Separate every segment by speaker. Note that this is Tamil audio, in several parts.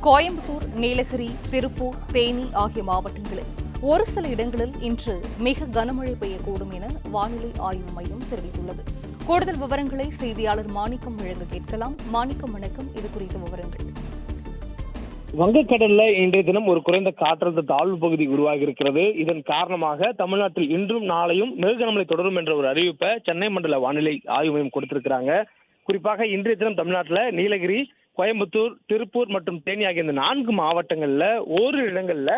Speaker 1: கோயம்புத்தூர், நீலகிரி, திருப்பூர், தேனி ஆகிய மாவட்டங்களில் ஒரு சில இடங்களில் இன்று மிக கனமழை பெய்யக்கூடும் என வானிலை ஆய்வு மையம் தெரிவித்துள்ளது. கூடுதல் விவரங்களை செய்தியாளர் மாணிக்கம் வழங்க கேட்கலாம். மாணிக்கம், வணக்கம். இது குறித்த விவரங்கள்.
Speaker 2: வங்கக்கடல்ல இன்றைய தினம் ஒரு குறைந்த காற்றழுத்த தாழ்வு பகுதி உருவாகி இருக்கிறது. இதன் காரணமாக தமிழ்நாட்டில் இன்றும் நாளையும் மிக கனமழை தொடரும் என்ற ஒரு அறிவிப்பை சென்னை மண்டல வானிலை ஆய்வு மையம் கொடுத்திருக்கிறாங்க. குறிப்பாக இன்றைய தினம் தமிழ்நாட்டில் நீலகிரி, கோயம்புத்தூர், திருப்பூர் மற்றும் தேனி ஆகிய இந்த 4 மாவட்டங்கள்ல ஓரிரு இடங்கள்ல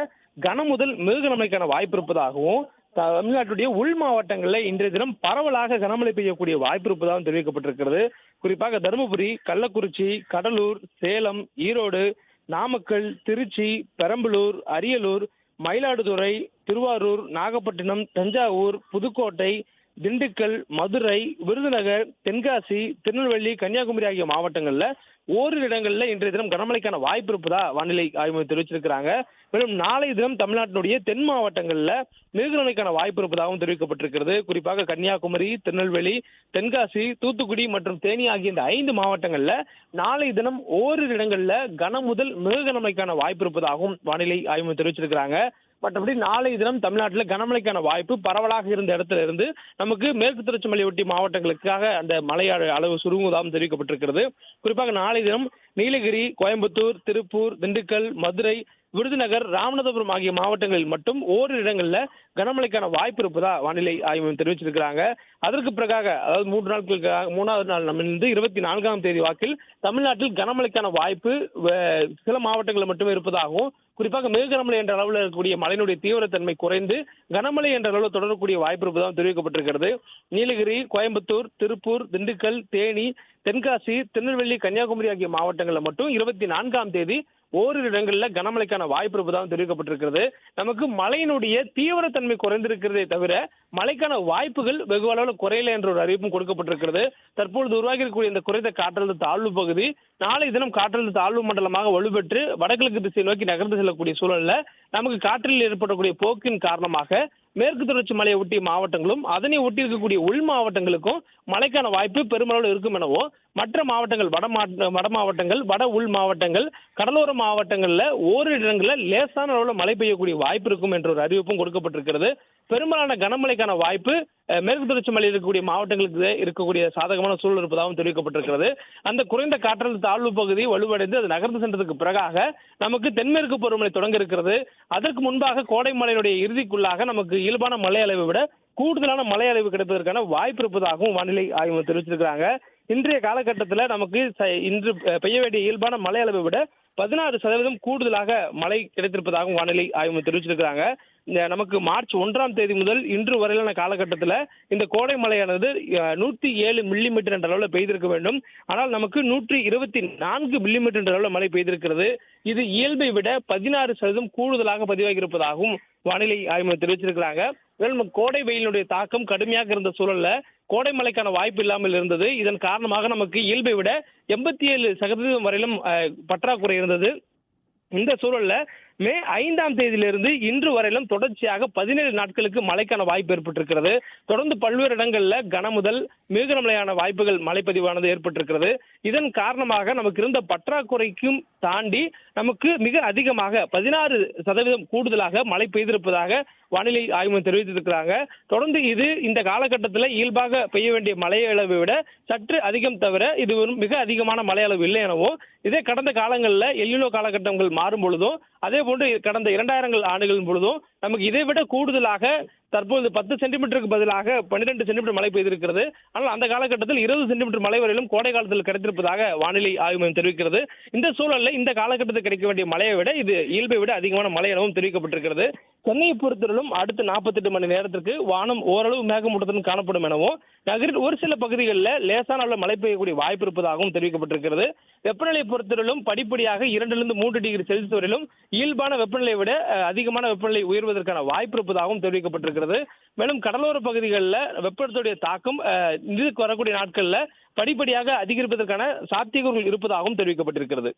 Speaker 2: கனமுதல் மிக கனமழைக்கான வாய்ப்பு இருப்பதாகவும், தமிழ்நாட்டுடைய உள் மாவட்டங்களில் இன்றைய தினம் பரவலாக கனமழை பெய்யக்கூடிய வாய்ப்பு இருப்பதாகவும் தெரிவிக்கப்பட்டிருக்கிறது. குறிப்பாக தருமபுரி, கள்ளக்குறிச்சி, கடலூர், சேலம், ஈரோடு, நாமக்கல், திருச்சி, பெரம்பலூர், அரியலூர், மயிலாடுதுறை, திருவாரூர், நாகப்பட்டினம், தஞ்சாவூர், புதுக்கோட்டை, திண்டுக்கல், மதுரை, விருதுநகர், தென்காசி, திருநெல்வேலி, கன்னியாகுமரி ஆகிய மாவட்டங்கள்ல ஓரிரு இடங்கள்ல இன்றைய தினம் கனமழைக்கான வாய்ப்பு இருப்பதா வானிலை ஆய்வு மையம் தெரிவிச்சிருக்கிறாங்க. மேலும் நாளைய தினம் தமிழ்நாட்டினுடைய தென் மாவட்டங்கள்ல மிக கனமழைக்கான வாய்ப்பு இருப்பதாகவும் தெரிவிக்கப்பட்டிருக்கிறது. குறிப்பாக கன்னியாகுமரி, திருநெல்வேலி, தென்காசி, தூத்துக்குடி மற்றும் தேனி ஆகிய இந்த 5 மாவட்டங்கள்ல நாளைய தினம் ஓரிரு இடங்கள்ல கனமுதல் மிக கனமழைக்கான வாய்ப்பு இருப்பதாகவும் வானிலை ஆய்வு மையம் தெரிவிச்சிருக்கிறாங்க. மற்றபடி நாளைய தினம் தமிழ்நாட்டில் கனமழைக்கான வாய்ப்பு பரவலாக இருந்த இடத்துல இருந்து நமக்கு மேற்கு தொடர்ச்சி மலையொட்டி மாவட்டங்களுக்காக அந்த மழை அளவு சுருங்குவதாகவும் தெரிவிக்கப்பட்டிருக்கிறது. குறிப்பாக நாளைய தினம் நீலகிரி, கோயம்புத்தூர், திருப்பூர், திண்டுக்கல், மதுரை, விருதுநகர், ராமநாதபுரம் ஆகிய மாவட்டங்களில் மட்டும் ஓரிரு இடங்கள்ல கனமழைக்கான வாய்ப்பு இருப்பதா வானிலை ஆய்வு மையம் தெரிவிச்சிருக்கிறாங்க. அதற்கு பிறகாக, அதாவது 3 நாட்களுக்கு 3வது நாள் நம்ம 24ஆம் தேதி வாக்கில் தமிழ்நாட்டில் கனமழைக்கான வாய்ப்பு சில மாவட்டங்களில் மட்டுமே இருப்பதாகவும், குறிப்பாக மிக கனமழை என்ற அளவில் இருக்கக்கூடிய மழையினுடைய தீவிரத்தன்மை குறைந்து கனமழை என்ற அளவில் தொடரக்கூடிய வாய்ப்பு இருப்பதாகவும் தெரிவிக்கப்பட்டிருக்கிறது. நீலகிரி, கோயம்புத்தூர், திருப்பூர், திண்டுக்கல், தேனி, தென்காசி, திருநெல்வேலி, கன்னியாகுமரி ஆகிய மாவட்டங்களில் மட்டும் 24ஆம் தேதி ஓரிரு இடங்களில் கனமழைக்கான வாய்ப்பு இருப்பதாகவும் தெரிவிக்கப்பட்டிருக்கிறது. நமக்கு மழையினுடைய தீவிரத்தன்மை குறைந்திருக்கிறதே தவிர மழைக்கான வாய்ப்புகள் வெகு அளவில் குறையல என்ற ஒரு அறிவிப்பும் கொடுக்கப்பட்டிருக்கிறது. தற்பொழுது உருவாகி இருக்கக்கூடிய இந்த குறைந்த காற்றழுத்த தாழ்வு பகுதி நாளை தினம் காற்றழுத்த தாழ்வு மண்டலமாக வலுப்பெற்று வடகிழக்கு திசை நோக்கி நகர்ந்து செல்லக்கூடிய சூழல்ல நமக்கு காற்றில் ஏற்படக்கூடிய போக்கின் காரணமாக மேற்கு தொடர்ச்சி மலையை ஒட்டிய மாவட்டங்களும் அதனை ஒட்டி இருக்கக்கூடிய உள் மாவட்டங்களுக்கும் மழைக்கான வாய்ப்பு பெருமளவில் இருக்கும் எனவும், மற்ற மாவட்டங்கள் வட மாவட்டங்கள், வட உள் மாவட்டங்கள், கடலோர மாவட்டங்கள்ல ஓரிரு இடங்களில் லேசான அளவில் மழை பெய்யக்கூடிய வாய்ப்பு இருக்கும் என்ற ஒரு அறிவிப்பும் கொடுக்கப்பட்டிருக்கிறது. பெரும்பாலான கனமழைக்கான வாய்ப்பு மேற்கு தொடர்ச்சி மலையில் இருக்கக்கூடிய மாவட்டங்களுக்கு இருக்கக்கூடிய சாதகமான சூழல் இருப்பதாகவும் தெரிவிக்கப்பட்டிருக்கிறது. அந்த குறைந்த காற்றழுத்த தாழ்வு பகுதி வலுவடைந்து அது நகர்ந்து சென்றதுக்கு பிறகாக நமக்கு தென்மேற்கு பருவமழை தொடங்க இருக்கிறது. அதற்கு முன்பாக கோடை மழையினுடைய இறுதிக்குள்ளாக நமக்கு இயல்பான மழை அளவை விட கூடுதலான மழை அளவு கிடைப்பதற்கான வாய்ப்பு இருப்பதாகவும் வானிலை ஆய்வு தெரிவிச்சிருக்கிறாங்க. இன்றைய காலகட்டத்தில் நமக்கு இன்று பெய்ய வேண்டிய இயல்பான மழை அளவை விட 16% கூடுதலாக மழை கிடைத்திருப்பதாகவும் வானிலை ஆய்வு தெரிவிச்சிருக்கிறாங்க. நமக்கு மார்ச் 1ஆம் தேதி முதல் இன்று வரையிலான காலகட்டத்தில் இந்த கோடை மழையானது 107 மில்லிமீட்டர் என்ற அளவில் பெய்திருக்க வேண்டும். ஆனால் நமக்கு 124 மில்லிமீட்டர் என்ற அளவில் மழை பெய்திருக்கிறது. இது இயல்பை விட 16% கூடுதலாக பதிவாகி இருப்பதாகவும் வானிலை ஆய்வு தெரிவிச்சிருக்கிறாங்க. மேலும் கோடை வெயிலுடைய தாக்கம் கடுமையாக இருந்த சூழல்ல கோடை மழைக்கான வாய்ப்பு இல்லாமல் இருந்தது. இதன் காரணமாக நமக்கு இயல்பை விட 87% வரையிலும் பற்றாக்குறை இருந்தது. இந்த சூழல்ல மே 5ஆம் தேதியிலிருந்து இன்று வரையிலும் தொடர்ச்சியாக 17 நாட்களுக்கு மழைக்கான வாய்ப்பு ஏற்பட்டிருக்கிறது. தொடர்ந்து பல்வேறு இடங்கள்ல கனமுதல் மிக கனமழையான வாய்ப்புகள் மழைப்பதிவானது ஏற்பட்டிருக்கிறது. இதன் காரணமாக நமக்கு இருந்த பற்றாக்குறைக்கும் தாண்டி நமக்கு மிக அதிகமாக 16% கூடுதலாக மழை பெய்திருப்பதாக வானிலை ஆய்வு தெரிவித்திருக்கிறாங்க. தொடர்ந்து இது இந்த காலகட்டத்தில் இயல்பாக பெய்ய வேண்டிய மழை அளவை விட சற்று அதிகம் தவிர இது ஒரு மிக அதிகமான மழை அளவு இல்லை எனவும், இதே கடந்த காலங்களில் எல்னினோ காலகட்டங்கள் மாறும் பொழுதும், அதே போன்று கடந்த 2000 ஆண்டுகளின் பொழுதும் நமக்கு இதை விட கூடுதலாக தற்போது 10 சென்டிமீட்டருக்கு பதிலாக 12 சென்டிமீட்டர் மழை பெய்திருக்கிறது. ஆனால் அந்த காலகட்டத்தில் 20 சென்டிமீட்டர் மழை வரையிலும் கோடை காலத்தில் கிடைத்திருப்பதாக வானிலை ஆய்வு மையம் தெரிவிக்கிறது. இந்த சூழலில் இந்த காலகட்டத்தில் கிடைக்க வேண்டிய மழையை விட இது இயல்பை விட அதிகமான மழை எனவும் தெரிவிக்கப்பட்டிருக்கிறது. சென்னையை பொறுத்தவரையிலும் அடுத்த 48 மணி நேரத்திற்கு வானம் ஓரளவு மேகமூட்டத்துடன் காணப்படும் எனவும், நகரில் ஒரு சில பகுதிகளில் லேசான அளவில் மழை பெய்யக்கூடிய வாய்ப்பு இருப்பதாகவும் தெரிவிக்கப்பட்டிருக்கிறது. வெப்பநிலையை பொறுத்தவரையிலும் படிப்படியாக 2 3 டிகிரி செல்சியஸ் வரையிலும் இயல்பான வெப்பநிலையை விட அதிகமான வெப்பநிலை உயர்வதற்கான வாய்ப்பு இருப்பதாகவும் தெரிவிக்கப்பட்டிருக்கிறது. மேலும் கடலோர பகுதிகளில் வெப்பத்துடைய தாக்கம் வரக்கூடிய நாட்களில் படிப்படியாக அதிகரிப்பதற்கான சாத்தியக்கூறுகள் இருப்பதாகவும் தெரிவிக்கப்பட்டிருக்கிறது.